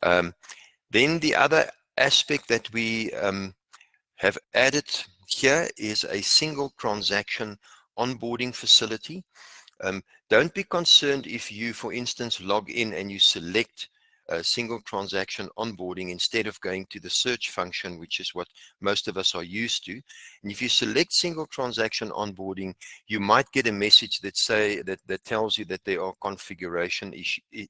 Um, then the other aspect that we have added here is a single transaction onboarding facility. Don't be concerned if you, for instance, log in and you select a single transaction onboarding instead of going to the search function, which is what most of us are used to. And if you select single transaction onboarding, you might get a message that tells you that there are configuration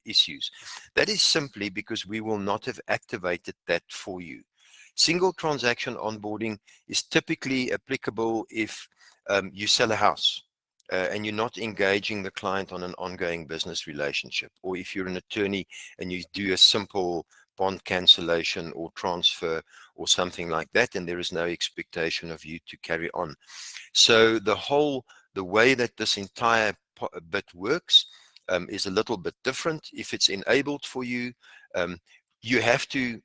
issues. That is simply because we will not have activated that for you. Single transaction onboarding is typically applicable if you sell a house and you're not engaging the client on an ongoing business relationship, or if you're an attorney and you do a simple bond cancellation or transfer or something like that, and there is no expectation of you to carry on. So the way that this entire bit works is a little bit different. If it's enabled for you, you have to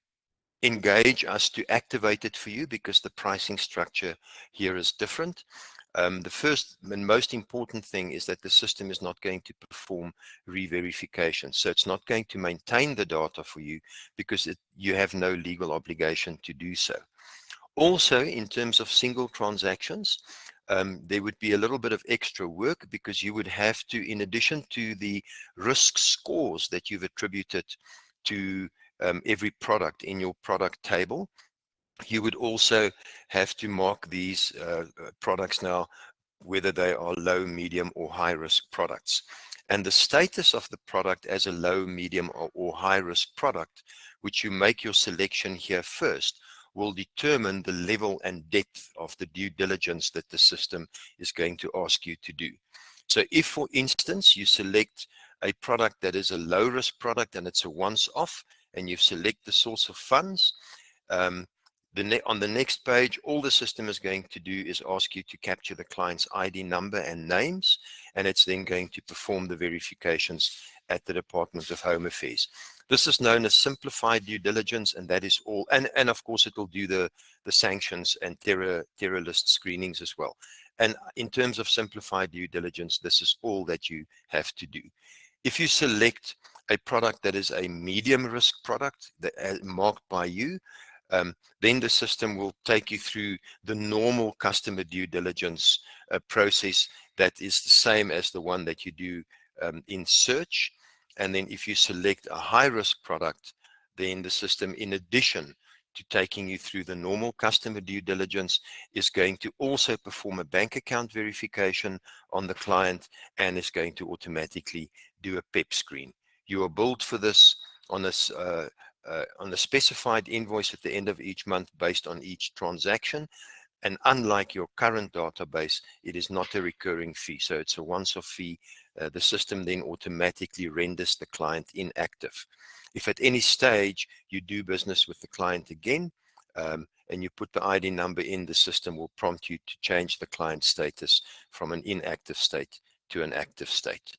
engage us to activate it for you, because the pricing structure here is different. The first and most important thing is that the system is not going to perform re-verification. So it's not going to maintain the data for you, because you have no legal obligation to do so. Also, in terms of single transactions, there would be a little bit of extra work, because you would have to, in addition to the risk scores that you've attributed to every product in your product table, you would also have to mark these products now, whether they are low, medium, or high risk products. And the status of the product as a low, medium, or high risk product, which you make your selection here first, will determine the level and depth of the due diligence that the system is going to ask you to do. So if, for instance, you select a product that is a low risk product and it's a once off, and you select the source of funds, on the next page, all the system is going to do is ask you to capture the client's ID number and names, and it's then going to perform the verifications at the Department of Home Affairs. This is known as simplified due diligence, and that is all. And of course, it will do the sanctions and terror list screenings as well. And in terms of simplified due diligence, this is all that you have to do. If you select a product that is a medium risk product that marked by you, then the system will take you through the normal customer due diligence process that is the same as the one that you do in search. And then if you select a high risk product, then the system, in addition to taking you through the normal customer due diligence, is going to also perform a bank account verification on the client, and is going to automatically do a PEP screen. You are billed for this on a specified invoice at the end of each month based on each transaction. And unlike your current database, it is not a recurring fee. So it's a once-off fee. The system then automatically renders the client inactive. If at any stage you do business with the client again, and you put the ID number in, the system will prompt you to change the client status from an inactive state to an active state.